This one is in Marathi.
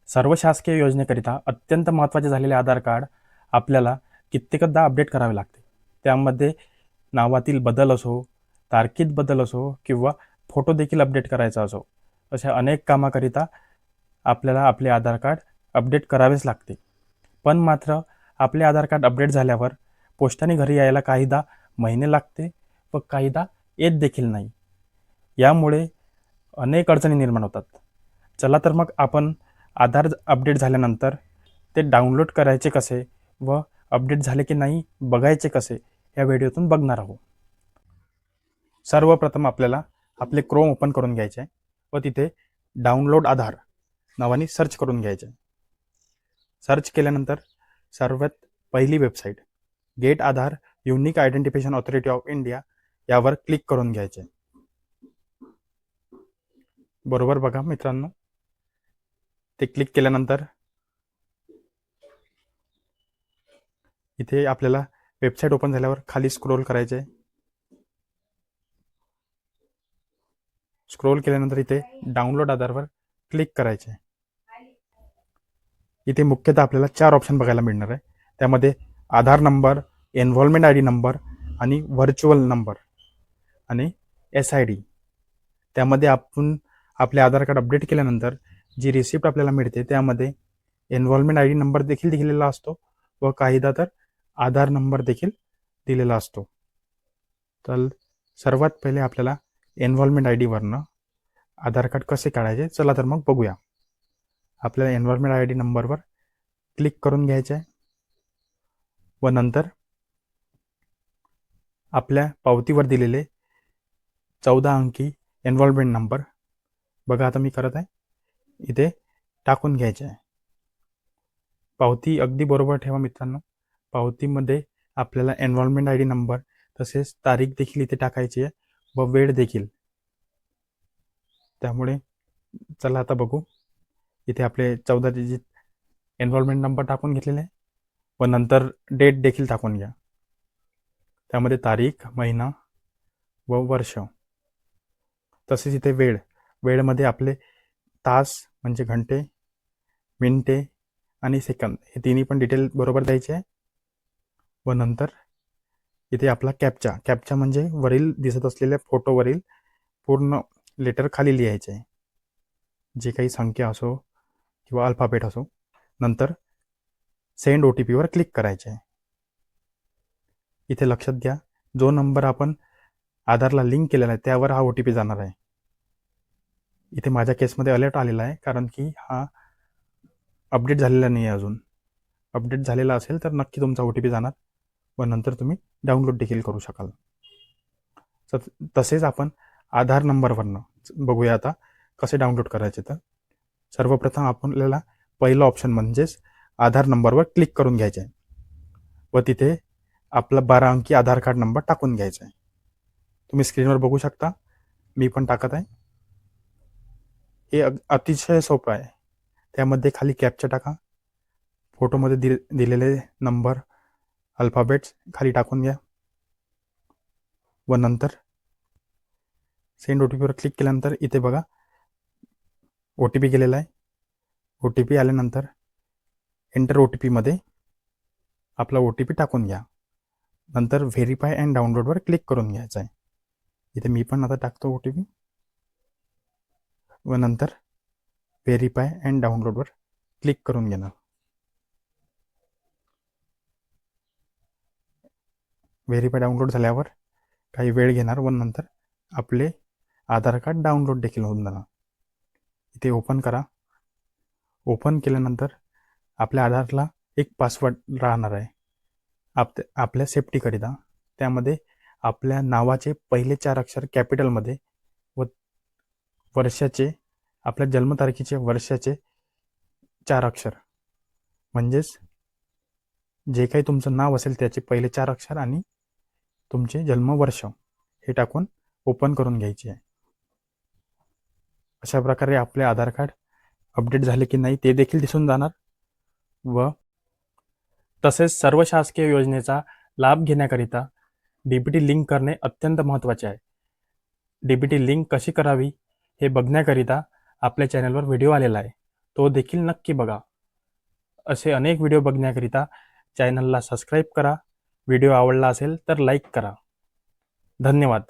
सर्व शासकीय योजनेकरिता अत्यंत महत्त्वाचे झालेले आधार कार्ड आपल्याला कित्येकदा अपडेट करावे लागते. त्यामध्ये नावातील बदल असो, तारखेत बदल असो किंवा फोटो देखील अपडेट करायचा असो, अशा अनेक कामाकरिता आपल्याला आपले आधार कार्ड अपडेट करावेच लागते. पण मात्र आपले आधार कार्ड अपडेट झाल्यावर पोस्टाने घरी यायला काहीदा महिने लागते व काहीदा येत देखील नाही. यामुळे अनेक अडचणी निर्माण होतात. चला तर मग आपण आधार अपडेट झाल्यानंतर ते डाउनलोड करायचे कसे व अपडेट झाले की नाही बघायचे कसे या व्हिडिओतून बघणार आहोत. सर्वप्रथम आपल्याला आपले क्रोम ओपन करून घ्यायचे आहे व तिथे डाउनलोड आधार नावाने सर्च करून घ्यायचे आहे. सर्च केल्यानंतर सर्वात पहिली website get Aadhaar unique identification authority of India यावर क्लिक करून घ्यायचे. बरोबर बघा मित्रांनो, ते क्लिक केल्यानंतर इथे आपल्याला वेबसाईट ओपन झाल्यावर खाली स्क्रोल करायचे. स्क्रोल केल्यानंतर इथे डाउनलोड आधारवर क्लिक करायचे. इथे मुख्यतः आपल्याला 4 ऑप्शन बघायला मिळणार आहे. त्यामध्ये आधार नंबर, एन्व्हॉल्वमेंट आय डी नंबर आणि व्हर्च्युअल नंबर आणि SID. त्यामध्ये आपण आपले आधार कार्ड अपडेट केल्यानंतर जी रिसिप्ट आपल्याला मिळते त्यामध्ये एन्व्हॉल्वमेंट आय डी नंबर देखील दिलेला असतो व काहीदा तर आधार नंबर देखील दिलेला असतो. तर सर्वात पहिले आपल्याला एन्व्हॉल्वमेंट आय डीवरनं आधार कार्ड कसे काढायचे चला तर मग बघूया. आपल्याला एन्व्हॉल्वमेंट आय डी नंबरवर क्लिक करून घ्यायचे आहे व नंतर आपल्या पावतीवर दिलेले 14 अंकी एन्व्हॉल्वमेंट नंबर बघा आता मी करत आहे इथे टाकून घ्यायचे आहे. पावती अगदी बरोबर ठेवा मित्रांनो. पावतीमध्ये आपल्याला एन्व्हॉल्वमेंट आय डी नंबर तसेच तारीख देखील इथे टाकायची आहे व वेळ देखील. त्यामुळे चला आता बघू. इथे आपले 14 डिजिट एन्व्हॉल्वमेंट नंबर टाकून घेतलेले आहे व नंतर डेट देखील टाकून घ्या. त्यामध्ये तारीख, महिना व वर्ष. तसेच इथे वेळमध्ये आपले तास म्हणजे घंटे, मिनिटे आणि सेकंद हे तिन्ही पण डिटेल बरोबर द्यायचे आहे. व नंतर इथे आपला कॅप्चा म्हणजे वरील दिसत असलेल्या फोटोवरील पूर्ण लेटर खाली लिहायचे आहे, जे काही संख्या असो किंवा अल्फाबेट असो. नंतर सेंड OTP वर क्लिक करायचे आहे. इथे लक्षात घ्या, जो नंबर आपण आधारला लिंक केलेला आहे त्यावर हा OTP जाणार आहे. इथे माझ्या केसमध्ये अलर्ट आलेला आहे कारण की हा अपडेट झालेला नाही आहे अजून. अपडेट झालेला असेल तर नक्की तुमचा OTP जाणार व नंतर तुम्ही डाउनलोड देखील करू शकाल. तसेच आपण आधार नंबरवरनं बघूया आता कसे डाउनलोड करायचे. तर सर्वप्रथम आपल्याला पहिला ऑप्शन म्हणजेच आधार नंबरवर क्लिक करून घ्यायचे आहे व तिथे आपला 12 अंकी आधार कार्ड नंबर टाकून घ्यायचा आहे. तुम्ही स्क्रीनवर बघू शकता, मी पण टाकत आहे. हे अतिशय सोपं आहे. त्यामध्ये खाली कॅप्चा टाका, फोटोमध्ये दिलेले नंबर, अल्फाबेट्स खाली टाकून घ्या व नंतर सेंड OTP वर क्लिक केल्यानंतर इथे बघा OTP गेलेला आहे. OTP आल्यानंतर एंटर OTP मध्ये आपला OTP टाकून घ्या. नंतर व्हेरीफाय अँड डाउनलोडवर क्लिक करून घ्यायचं आहे. इथे मी पण आता टाकतो OTP व नंतर व्हेरीफाय अँड डाउनलोडवर क्लिक करून घेणार. व्हेरीफाय डाउनलोड झाल्यावर काही वेळ घेणार व नंतर आपले आधार कार्ड डाउनलोड देखील होऊन जाणार. इथे ओपन करा. ओपन केल्यानंतर आपल्या आधारला एक पासवर्ड राहणार आहे आपल्या सेफ्टीकरिता. त्यामध्ये आपल्या नावाचे पहिले 4 अक्षर कॅपिटलमध्ये व वर्षाचे, आपल्या जन्मतारखेचे वर्षाचे 4 अक्षर म्हणजेच जे काही तुमचं नाव असेल त्याचे पहिले 4 अक्षर आणि तुमचे जन्मवर्ष हे टाकून ओपन करून घ्यायचे आहे. अशा प्रकारे आपले आधार कार्ड अपडेट झाले की नाही ते देखील दिसून जाणार. व तसेच सर्व शासकीय योजनेचा लाभ घेण्याकरिता DBT लिंक करणे अत्यंत महत्त्वाचे आहे. DBT लिंक कशी करावी हे बघण्याकरिता आपल्या चॅनलवर व्हिडिओ आलेला आहे, तो देखील नक्की बघा. असे अनेक व्हिडिओ बघण्याकरिता चॅनलला सबस्क्राईब करा. व्हिडिओ आवडला असेल तर लाईक करा. धन्यवाद.